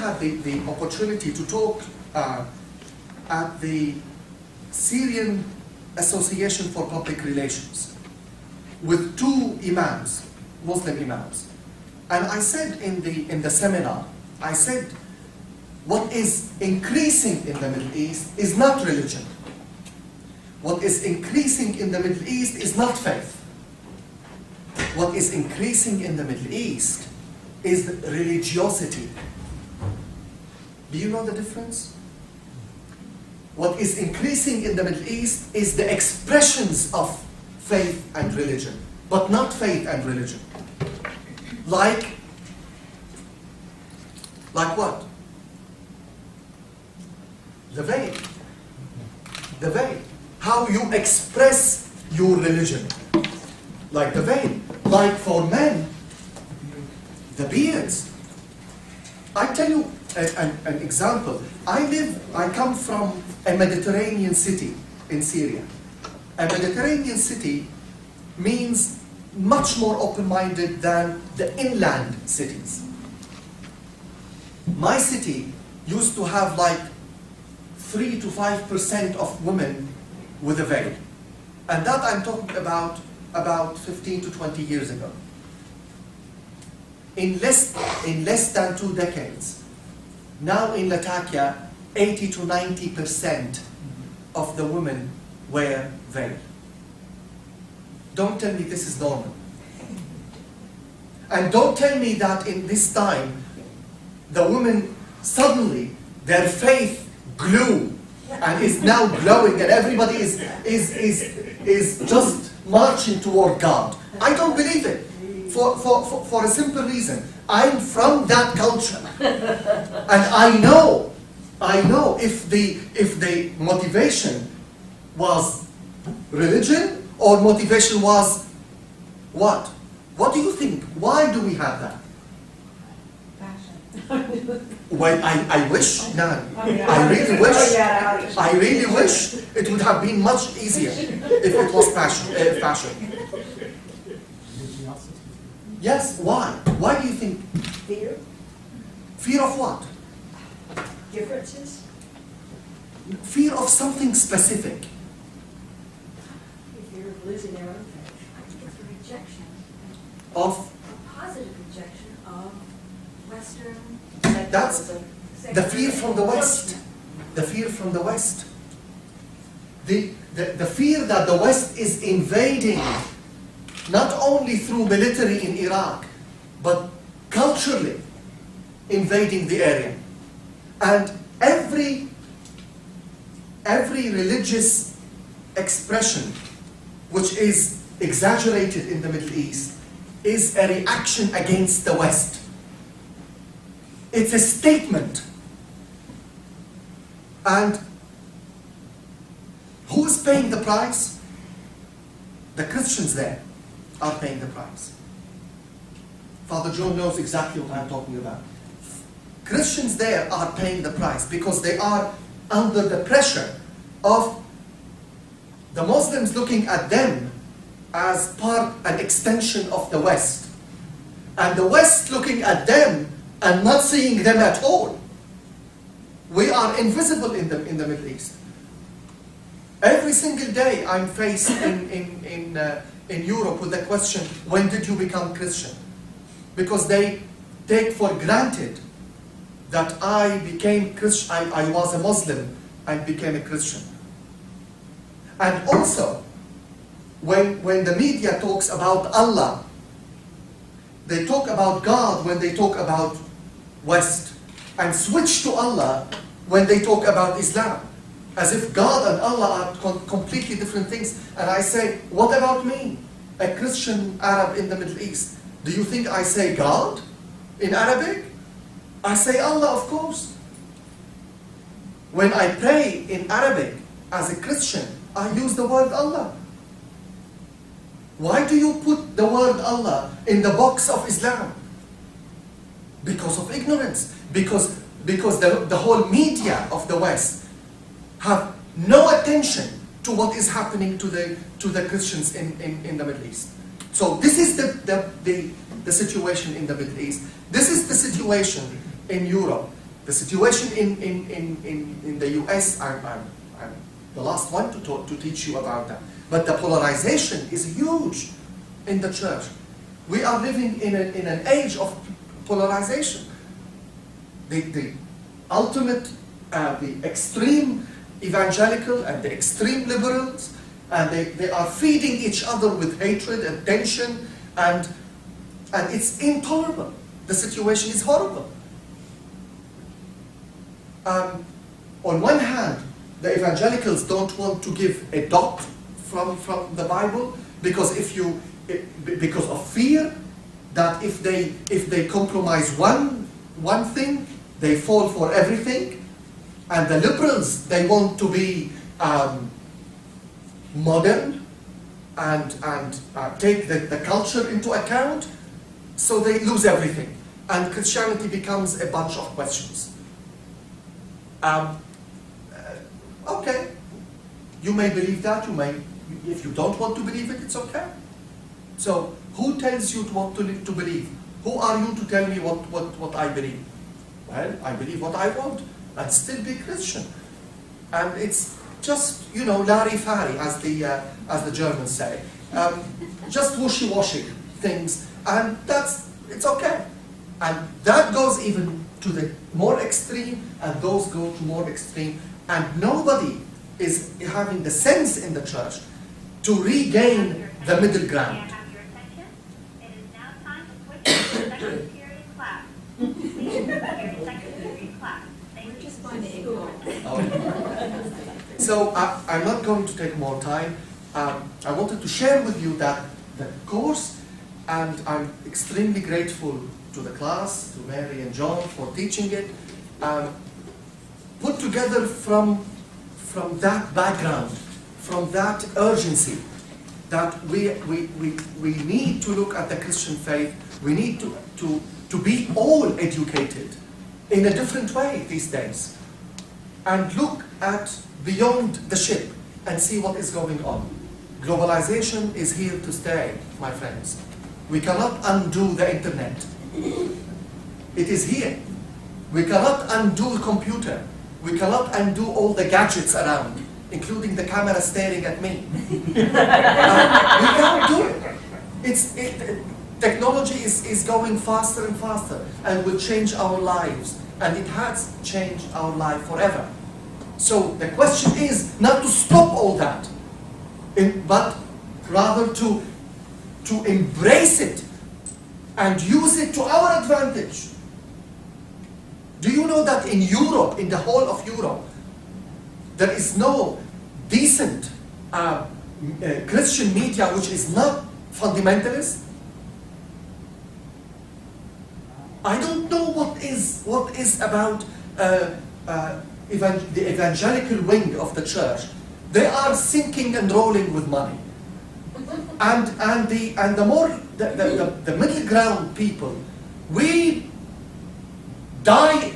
had the opportunity to talk at the Syrian Association for Public Relations with two imams, Muslim imams. And I said in the seminar, I said, what is increasing in the Middle East is not religion. What is increasing in the Middle East is not faith. What is increasing in the Middle East is religiosity. Do you know the difference? What is increasing in the Middle East is the expressions of faith and religion, but not faith and religion. Like what? The veil. The veil. How you express your religion. Like the veil. Like for men, the beards. I tell you an example. I come from a Mediterranean city in Syria. A Mediterranean city means much more open-minded than the inland cities. My city used to have like 3 to 5% of women with a veil. And that I'm talking about 15 to 20 years ago. In less than 2 decades, now in Latakia, 80 to 90% of the women wear veil. Don't tell me this is normal. And don't tell me that in this time, the women suddenly, their faith grew and is now glowing and everybody is just marching toward God. I don't believe it. For a simple reason. I'm from that culture. And I know if the motivation was religion or motivation was what? What do you think? Why do we have that? Passion. Well, I wish, no, I really wish it would have been much easier if it was fashion. Yes, why? Why do you think? Fear. Fear of what? Differences. Fear of something specific. Fear of losing their own faith. I think it's a rejection, Of a positive rejection of Western. That's the fear from the West. The fear from the West. The fear that the West is invading, not only through military in Iraq, but culturally invading the area. And every religious expression which is exaggerated in the Middle East is a reaction against the West. It's a statement. And who is paying the price? The Christians there are paying the price. Father John knows exactly what I'm talking about. Christians there are paying the price because they are under the pressure of the Muslims looking at them as an extension of the West. And the West looking at them and not seeing them at all. We are invisible in the Middle East. Every single day I'm faced in Europe with the question, when did you become Christian? Because they take for granted that I became Christian, I was a Muslim and became a Christian. And also, when the media talks about Allah, they talk about God when they talk about West, and switch to Allah when they talk about Islam, as if God and Allah are completely different things. And I say, what about me, a Christian Arab in the Middle East? Do you think I say God in Arabic? I say Allah, of course. When I pray in Arabic as a Christian, I use the word Allah. Why do you put the word Allah in the box of Islam? Because of ignorance. Because the whole media of the West have no attention to what is happening to the Christians in the Middle East. So this is the situation in the Middle East. This is the situation in Europe. The situation in the US, I'm the last one to teach you about that. But the polarization is huge in the church. We are living in an age of polarization. The ultimate, the extreme evangelical and the extreme liberals, and they are feeding each other with hatred and tension, and it's intolerable. The situation is horrible. On one hand, the evangelicals don't want to give a dot from the Bible because because of fear that if they compromise one thing, they fall for everything. And the liberals, they want to be modern and take the culture into account, so they lose everything, and Christianity becomes a bunch of questions. Okay, you may believe that, if you don't want to believe it, it's okay. So, who tells you what to believe? Who are you to tell me what I believe? Well, I believe what I want, and still be Christian. And it's just, Larry-fari, as the Germans say. Just wishy-washy things, and it's okay. And that goes even to the more extreme, and those go to more extreme, and nobody is having the sense in the church to regain the middle ground. May I have your attention? It is now time to switch to the second period class. Please prepare your second period class. Thank you. Just find the ignorant. So I'm not going to take more time. I wanted to share with you that the course, and I'm extremely grateful to the class, to Mary and John for teaching it, put together from that background, from that urgency, that we need to look at the Christian faith. We need to be all educated in a different way these days, and look at beyond the ship and see what is going on. Globalization is here to stay, my friends. We cannot undo the internet. It is here. We cannot undo the computer. We cannot undo all the gadgets around, including the camera staring at me. We can't do it. Technology is going faster and faster, and will change our lives, and it has changed our life forever. So the question is not to stop all that, but rather to embrace it and use it to our advantage. Do you know that in Europe, in the whole of Europe, there is no decent Christian media which is not fundamentalist? I don't know what is about the evangelical wing of the church. They are sinking and rolling with money, and the middle ground people, we die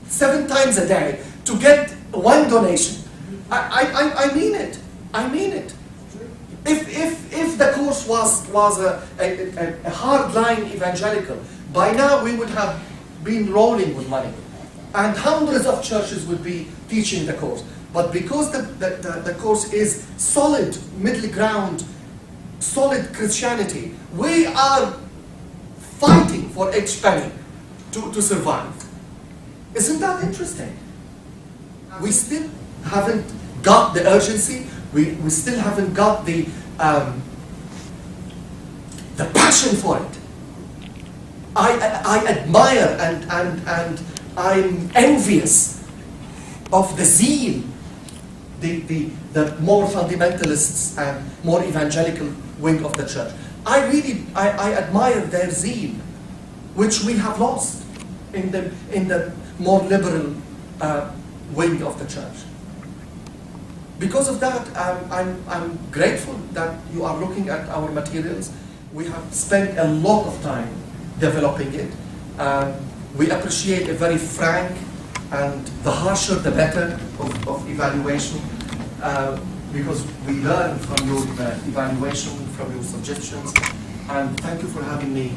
7 times a day to get one donation. I mean it. I mean it. If the course was a hardline evangelical, by now we would have been rolling with money, and hundreds of churches would be teaching the course. But because the course is solid middle ground, solid Christianity, we are fighting for each penny to survive. Isn't that interesting? We still haven't got the urgency. We still haven't got the passion for it. I admire and I'm envious of the zeal, the more fundamentalists and more evangelical wing of the church. I admire their zeal, which we have lost in the more liberal wing of the church. Because of that, I'm grateful that you are looking at our materials. We have spent a lot of time developing it. We appreciate a very frank, and the harsher the better of evaluation, because we learn from your evaluation, from your suggestions, and thank you for having me